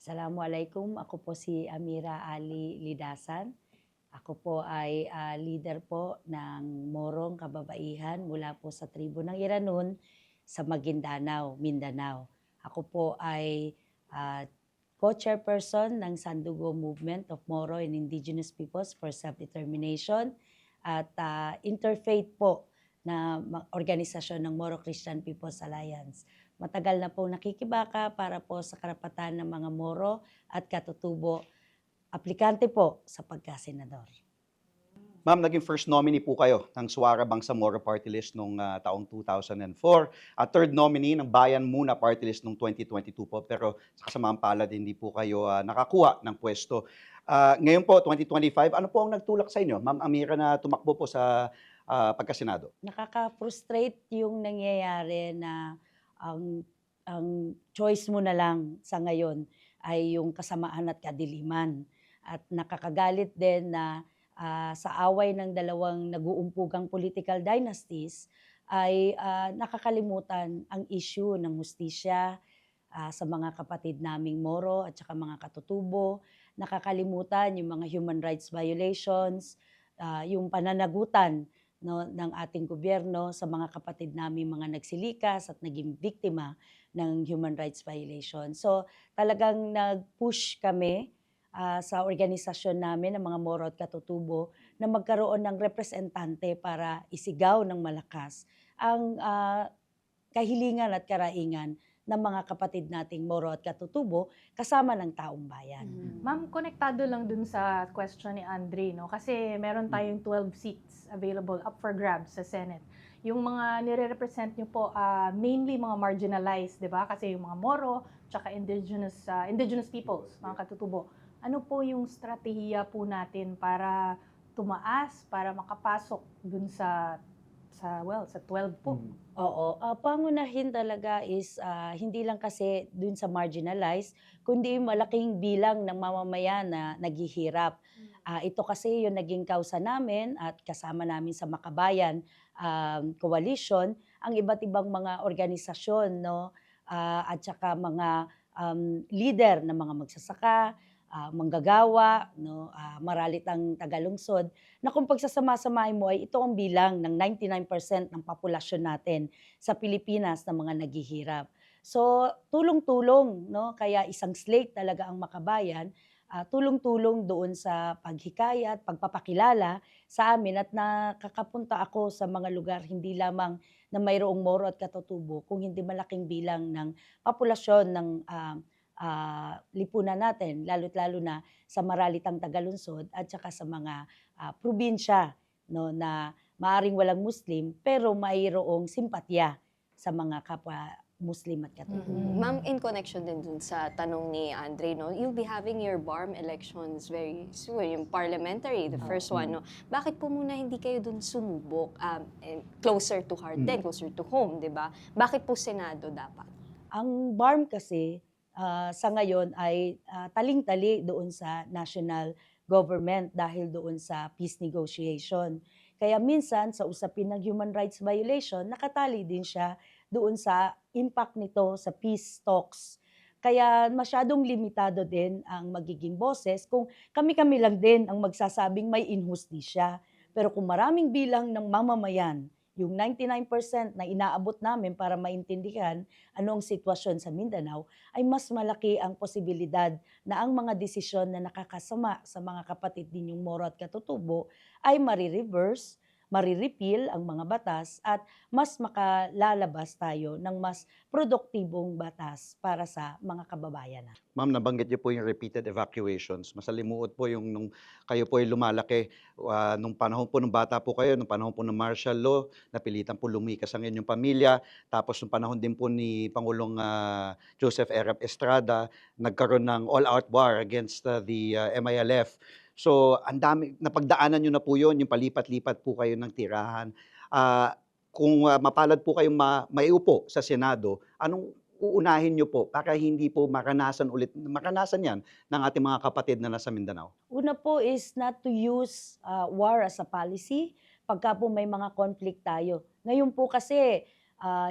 Assalamualaikum, ako po si Amira Ali Lidasan. Ako po ay leader po ng Morong Kababaihan mula po sa tribo ng Iranon sa Maguindanao, Mindanao. Ako po ay ah, co-chairperson ng Sandugo Movement of Moro and Indigenous Peoples for Self-Determination at interfaith po na organisasyon ng Moro Christian People's Alliance. Matagal na pong nakikibaka para po sa karapatan ng mga Moro at katutubo, aplikante po sa pagkasenador. Ma'am, naging first nominee po kayo ng Suara Bangsamoro Party List noong taong 2004. At third nominee ng Bayan Muna Party List noong 2022 po. Pero sa kasamaang palad, hindi po kayo nakakuha ng pwesto. Ngayon po, 2025, ano po ang nagtulak sa inyo, Ma'am Amira, na tumakbo po sa pagkasenado? Nakaka-frustrate yung nangyayari na ang choice mo na lang sa ngayon ay yung kasamaan at kadiliman. At nakakagalit din na sa away ng dalawang nag-uumpugang political dynasties ay nakakalimutan ang issue ng hustisya sa mga kapatid naming Moro at saka mga katutubo. Nakakalimutan yung mga human rights violations, yung pananagutan ng ating gobyerno sa mga kapatid namin mga nagsilikas at naging biktima ng human rights violation. So talagang nag-push kami sa organisasyon namin ng mga Moro at katutubo na magkaroon ng representante para isigaw ng malakas ang kahilingan at karaingan ng mga kapatid nating Moro at katutubo kasama ng taong bayan. Ma'am, konektado lang dun sa question ni Andre, no? Kasi meron tayong 12 seats available up for grabs sa Senate. Yung mga nire-represent nyo po, mainly mga marginalized, di ba? Kasi yung mga Moro, tsaka indigenous peoples, mga katutubo. Ano po yung strategiya po natin para tumaas, para makapasok dun sa 12 po? Oo, pangunahin talaga is hindi lang kasi dun sa marginalized, kundi malaking bilang ng mamamayan na naghihirap. Ito kasi yung naging kausa namin at kasama namin sa Makabayan Coalition, ang iba't ibang mga organisasyon, no? At saka mga leader ng mga magsasaka, manggagawa, no, maralitang tagalungsod, na kung pagsasama-samahin mo ay ito ang bilang ng 99% ng populasyon natin sa Pilipinas na mga naghihirap. So, tulong-tulong, no? Kaya isang slate talaga ang Makabayan, tulong-tulong doon sa paghikayat, pagpapakilala sa amin at nakakapunta ako sa mga lugar hindi lamang na mayroong Moro at katutubo, kung hindi malaking bilang ng populasyon ng lipunan natin, lalo't lalo na sa maralitang Tagalunsod at saka sa mga probinsya, no, na maaring walang Muslim pero mayroong simpatya sa mga kapwa Muslim at katutubo. Ma'am, in connection din dun sa tanong ni Andre, no, you'll be having your BARM elections very soon, yung parliamentary, the first one, no. Bakit po muna hindi kayo dun sumubok, closer to heart din, closer to home, di ba? Bakit po Senado dapat? Ang BARM kasi sa ngayon ay taling-tali doon sa national government dahil doon sa peace negotiation. Kaya minsan sa usapin ng human rights violation, nakatali din siya doon sa impact nito sa peace talks. Kaya masyadong limitado din ang magiging boses kung kami-kami lang din ang magsasabing may inhustisya. Pero kung maraming bilang ng mamamayan, yung 99% na inaabot namin para maintindihan ano ang sitwasyon sa Mindanao, ay mas malaki ang posibilidad na ang mga desisyon na nakakasama sa mga kapatid ninyong Moro at katutubo ay marireverse, marirepeal ang mga batas at mas makalalabas tayo ng mas produktibong batas para sa mga kababayan natin. Ma'am, nabanggit niyo po yung repeated evacuations. Masalimuot po yung nung kayo po ay lumalaki, nung panahon po ng bata po kayo, nung panahon po ng martial law, napilitan po lumikas ang inyong pamilya. Tapos nung panahon din po ni Pangulong Joseph R. Estrada, nagkaroon ng all-out war against the MILF. So, ang dami, napagdaanan nyo na po yun, yung palipat-lipat po kayo ng tirahan. Kung mapalad po kayong maiupo sa Senado, anong uunahin nyo po para hindi po maranasan yan ng ating mga kapatid na nasa Mindanao? Una po is not to use war as a policy pagka po may mga conflict tayo. Ngayon po kasi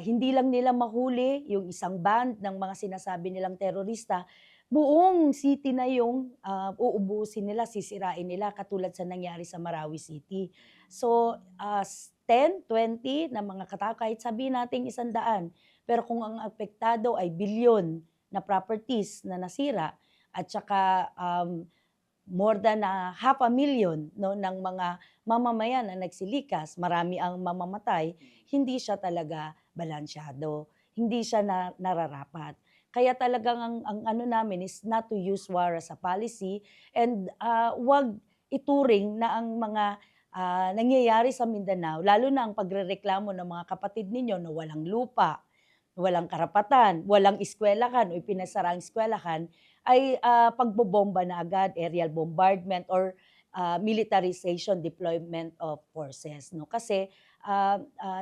hindi lang nila mahuli yung isang band ng mga sinasabi nilang terorista, buong city na yung uubusin nila, sisirain nila katulad sa nangyari sa Marawi City. So, 10, 20 na mga katao, kahit sabihin natin 100, pero kung ang apektado ay bilyon na properties na nasira at saka more than 500,000 no, ng mga mamamayan na nagsilikas, marami ang mamamatay, hindi siya talaga balansyado, hindi siya nararapat. Kaya talagang ang ano namin is not to use war as a policy and wag ituring na ang mga nangyayari sa Mindanao, lalo na ang pagrereklamo ng mga kapatid ninyo na walang lupa, walang karapatan, walang eskwelahan o ipinasara ang eskwelahan, ay pagbobomba na agad, aerial bombardment or militarization, deployment of forces. No? Kasi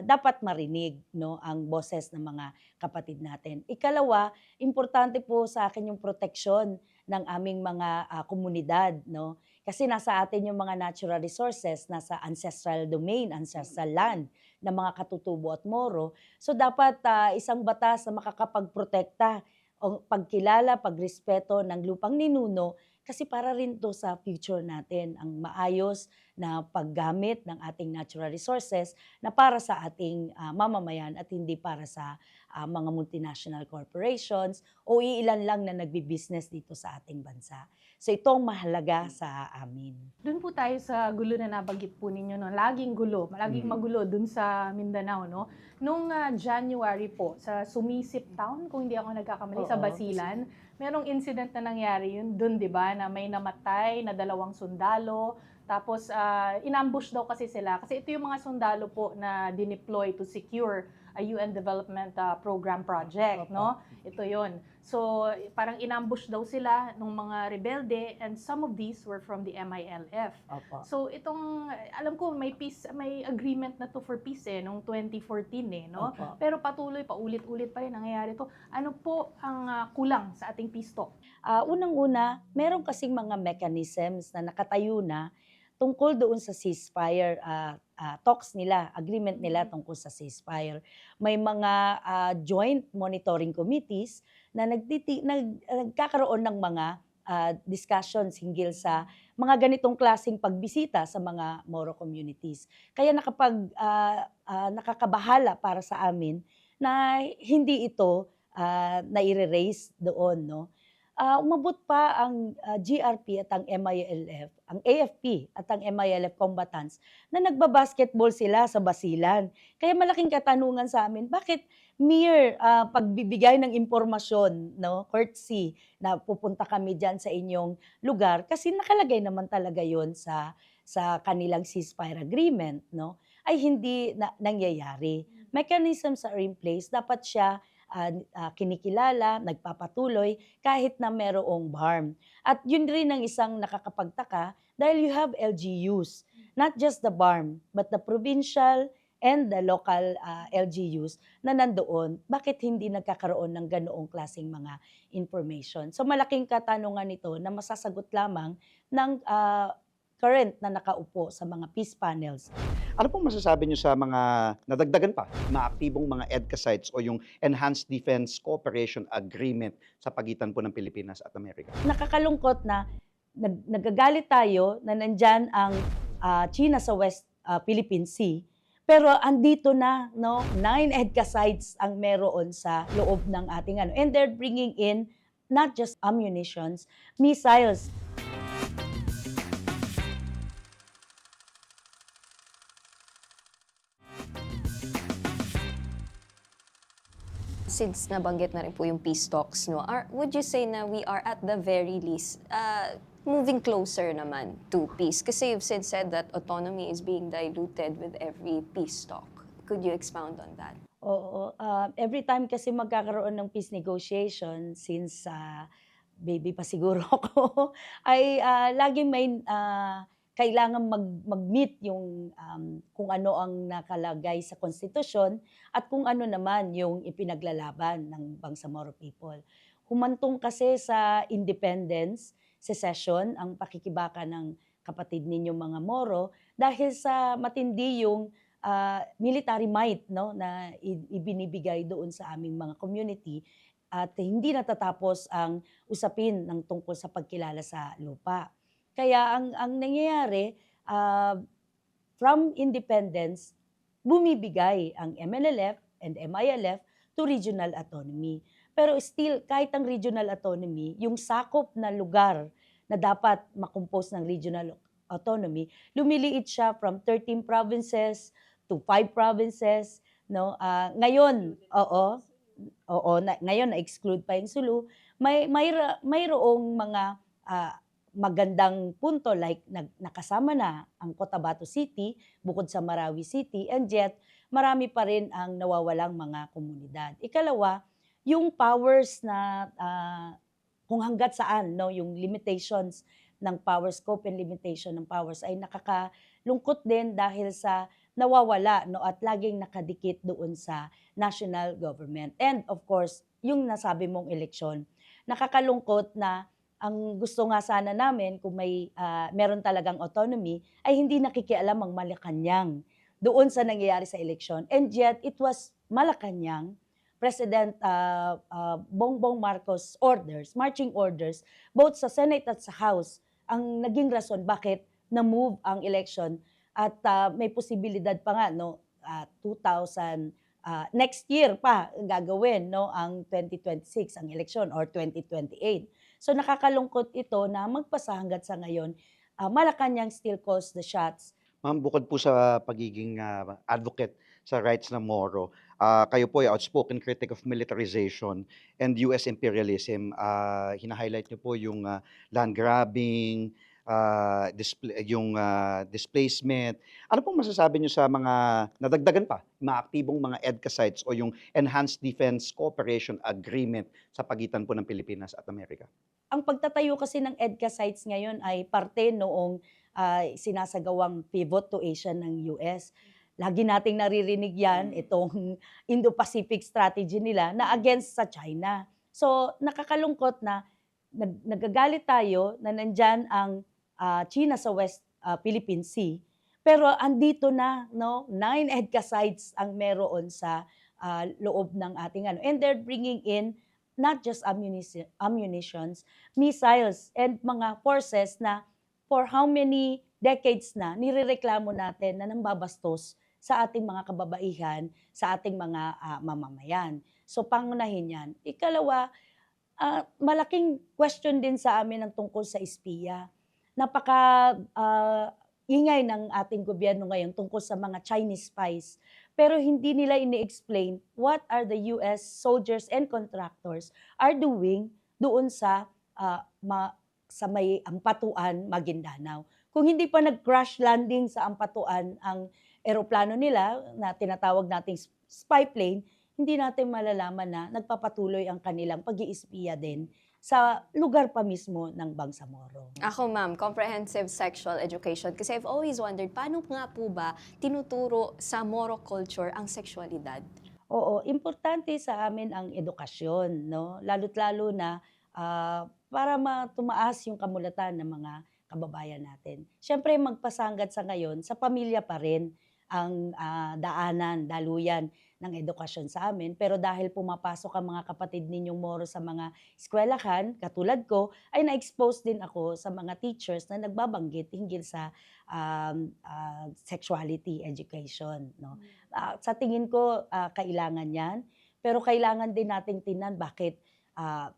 dapat marinig no, ang boses ng mga kapatid natin. Ikalawa, importante po sa akin yung proteksyon ng aming mga komunidad. No? Kasi nasa atin yung mga natural resources, nasa ancestral domain, ancestral land ng mga katutubo at moro. So dapat isang batas na makakapagprotekta o pagkilala, pagrespeto ng lupang ninuno kasi para rin to sa future natin ang maayos na paggamit ng ating natural resources na para sa ating mamamayan at hindi para sa mga multinational corporations o iilan lang na nagbi-business dito sa ating bansa. So itong mahalaga sa amin. Doon po tayo sa gulo na nabanggit po ninyo, no? Laging gulo, laging magulo doon sa Mindanao, no? Nung January po, sa Sumisip Town, kung hindi ako nagkakamali, sa Oo. Basilan, merong incident na nangyari yun doon, di ba? Na may namatay na 2 sundalo, tapos inambush daw kasi sila. Kasi ito yung mga sundalo po na dineploy to secure a UN Development Program project, Opo. no? Ito yon. So, parang inambush daw sila ng mga rebelde and some of these were from the MILF. Opo. So, itong, alam ko, may agreement na to for peace noong 2014 no? Opo. Pero patuloy, paulit-ulit pa rin nangyayari to. Ano po ang kulang sa ating peace talk? Unang-una, meron kasing mga mechanisms na nakatayo na tungkol doon sa ceasefire talks nila, agreement nila tungkol sa ceasefire. May mga joint monitoring committees na nagkakaroon ng mga discussions hinggil sa mga ganitong klaseng pagbisita sa mga Moro communities. Kaya nakakabahala para sa amin na hindi ito nai-raise doon, no? Umabot pa ang GRP at ang MILF, ang AFP at ang MILF combatants na nagbabasketball sila sa Basilan. Kaya malaking katanungan sa amin, bakit mere pagbibigay ng impormasyon, no, courtesy, na pupunta kami dyan sa inyong lugar, kasi nakalagay naman talaga yon sa kanilang ceasefire agreement, no, ay hindi nangyayari. Mechanisms are in place, dapat siya kinikilala, nagpapatuloy, kahit na merong BARM. At yun rin ang isang nakakapagtaka dahil you have LGUs, not just the BARM, but the provincial and the local LGUs na nandoon. Bakit hindi nagkakaroon ng ganoong klaseng mga information? So malaking katanungan ito na masasagot lamang ng current na nakaupo sa mga peace panels. Ano pong masasabi niyo sa mga nadagdagan pa na aktibong mga EDCA sites o yung Enhanced Defense Cooperation Agreement sa pagitan po ng Pilipinas at Amerika? Nakakalungkot na nagagalit tayo na nandyan ang China sa West Philippine Sea, pero andito na, no, 9 EDCA sites ang meron sa loob ng ating ano. And they're bringing in not just ammunitions, missiles. Since nabanggit na rin po yung peace talks, no, would you say na we are at the very least moving closer naman to peace? Kasi you've said that autonomy is being diluted with every peace talk. Could you expound on that? Oo. Every time kasi magkakaroon ng peace negotiation, since baby pa siguro ako, ay laging may kailangan mag-meet yung kung ano ang nakalagay sa konstitusyon at kung ano naman yung ipinaglalaban ng Bangsamoro people. Humantong kasi sa independence, secession, ang pakikibaka ng kapatid ninyong mga Moro dahil sa matindi yung military might, no, na ibinibigay doon sa aming mga community at hindi natatapos ang usapin ng tungkol sa pagkilala sa lupa. Kaya ang nangyayari, from independence, bumibigay ang MNLF and MILF to regional autonomy. Pero still, kahit ang regional autonomy, yung sakop na lugar na dapat makompose ng regional autonomy, lumiliit siya from 13 provinces to 5 provinces. No? Ngayon, ngayon na-exclude pa yung Sulu. Mayroong mga magandang punto like nakasama na ang Cotabato City bukod sa Marawi City, and yet marami pa rin ang nawawalang mga komunidad. Ikalawa, yung powers na kung hanggat saan, no, yung limitations ng power scope and limitation ng powers ay nakakalungkot din dahil sa nawawala, no, at laging nakadikit doon sa national government. And of course, yung nasabi mong eleksyon, nakakalungkot na ang gusto nga sana namin kung meron talagang autonomy ay hindi nakikialam ang Malacanang doon sa nangyayari sa eleksyon. And yet, it was Malacanang, President Bongbong Marcos orders, marching orders, both sa Senate at sa House, ang naging rason bakit na-move ang election at may posibilidad pa nga, no, 2000, next year pa gagawin, no, ang 2026 ang election or 2028. So nakakalungkot ito na magpasa hanggat sa ngayon, Malacanang still calls the shots. Ma'am, bukod po sa pagiging advocate sa rights ng Moro, kayo po ay outspoken critic of militarization and US imperialism. Hina-highlight niyo po yung land grabbing, displacement. Ano pong masasabi niyo sa mga nadagdagan pa, mga aktibong mga EDCA sites o yung Enhanced Defense Cooperation Agreement sa pagitan po ng Pilipinas at Amerika? Ang pagtatayo kasi ng EDCA sites ngayon ay parte noong sinasagawang pivot to Asia ng US. Lagi nating naririnig yan, itong Indo-Pacific strategy nila na against sa China. So nakakalungkot na nagagalit tayo na nandyan ang China sa West Philippine Sea, pero andito na, no, 9 EDCA sites ang meron sa loob ng ating and they're bringing in not just ammunitions, missiles, and mga forces na for how many decades na nirereklamo natin na nambabastos sa ating mga kababaihan, sa ating mga mamamayan. So pangunahin yan. Ikalawa, malaking question din sa amin ang tungkol sa espiya. Ingay ng ating gobyerno ngayon tungkol sa mga Chinese spies. Pero hindi nila ini-explain what are the US soldiers and contractors are doing doon sa may Ampatuan, Maguindanao. Kung hindi pa nag-crash landing sa Ampatuan ang eroplano nila na tinatawag nating spy plane, hindi natin malalaman na nagpapatuloy ang kanilang pag-iispiya din sa lugar pa mismo ng Bangsamoro. Ako, ma'am, comprehensive sexual education. Kasi I've always wondered, paano nga po ba tinuturo sa Moro culture ang sexualidad? Oo, importante sa amin ang edukasyon, no? Lalo't-lalo na para tumaas yung kamulatan ng mga kababayan natin. Siyempre, magpasanggat sa ngayon, sa pamilya pa rin ang daluyan ng edukasyon sa amin. Pero dahil pumapasok ang mga kapatid ninyong Moro sa mga eskwelahan, katulad ko, ay na-expose din ako sa mga teachers na nagbabanggit hinggil sa sexuality education. No? Sa tingin ko, kailangan yan. Pero kailangan din nating tingnan bakit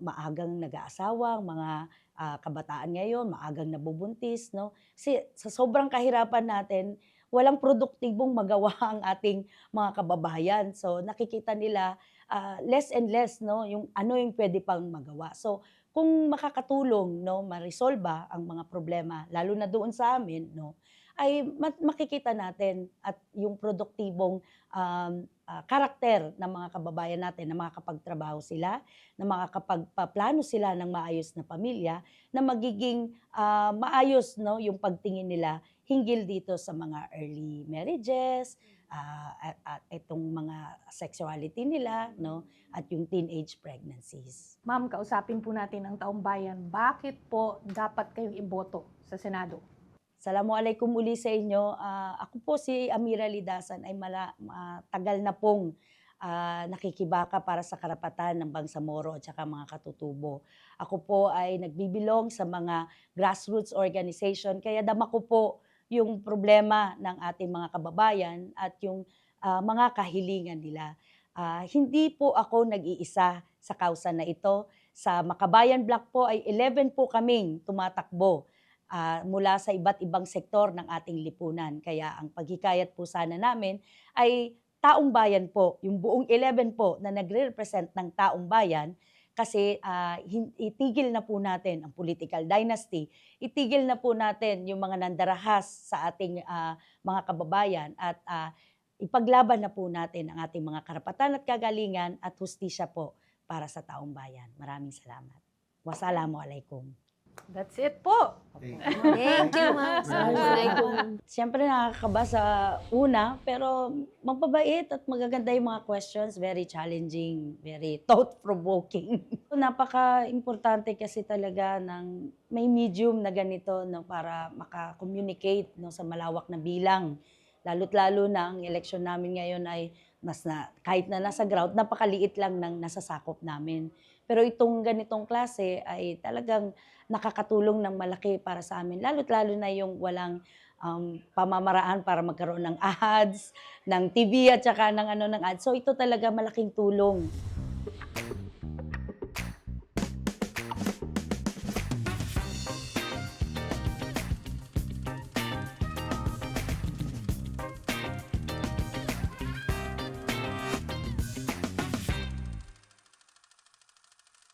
maagang nag-aasawa, mga kabataan ngayon, maagang nabubuntis. No? Kasi sa sobrang kahirapan natin, walang produktibong magawa ang ating mga kababayan. So nakikita nila less and less, no, yung ano yung pwede pang magawa. So kung makakatulong, no, ma-resolve ang mga problema lalo na doon sa amin, no, ay makikita natin at yung produktibong karakter ng mga kababayan natin na makakapagtrabaho sila, na makakapagpaplano sila ng maayos na pamilya, na magiging maayos, no, yung pagtingin nila hinggil dito sa mga early marriages, at itong mga sexuality nila, no, at yung teenage pregnancies. Ma'am, kausapin po natin ang taong bayan. Bakit po dapat kayong iboto sa Senado? Assalamualaikum uli sa inyo. Ako po si Amira Lidasan ay matagal na pong nakikibaka para sa karapatan ng Bangsamoro at saka mga katutubo. Ako po ay nagbibilong sa mga grassroots organization, kaya dama ko po yung problema ng ating mga kababayan at yung mga kahilingan nila. Hindi po ako nag-iisa sa kausa na ito. Sa Makabayan Block po ay 11 po kaming tumatakbo mula sa iba't ibang sektor ng ating lipunan. Kaya ang paghikayat po sana namin ay taong bayan po, yung buong 11 po na nagre-represent ng taong bayan, kasi itigil na po natin ang political dynasty, itigil na po natin yung mga nandarahas sa ating mga kababayan at ipaglaban na po natin ang ating mga karapatan at kagalingan at hustisya po para sa taong bayan. Maraming salamat. Wassalamualaikum. That's it po. Thank you, ma'am. Siyempre nakakaba sa una, pero mapabait at magaganda yung mga questions. Very challenging, very thought-provoking. Napaka-importante kasi talaga ng may medium na ganito no, para maka-communicate no, sa malawak na bilang. Lalo't-lalo na ang eleksyon namin ngayon ay kahit na nasa ground, napakaliit lang ng nasasakop namin. Pero itong ganitong klase ay talagang nakakatulong ng malaki para sa amin. Lalo't-lalo na yung walang pamamaraan para magkaroon ng ads, ng TV at saka ng ads. So ito talaga malaking tulong.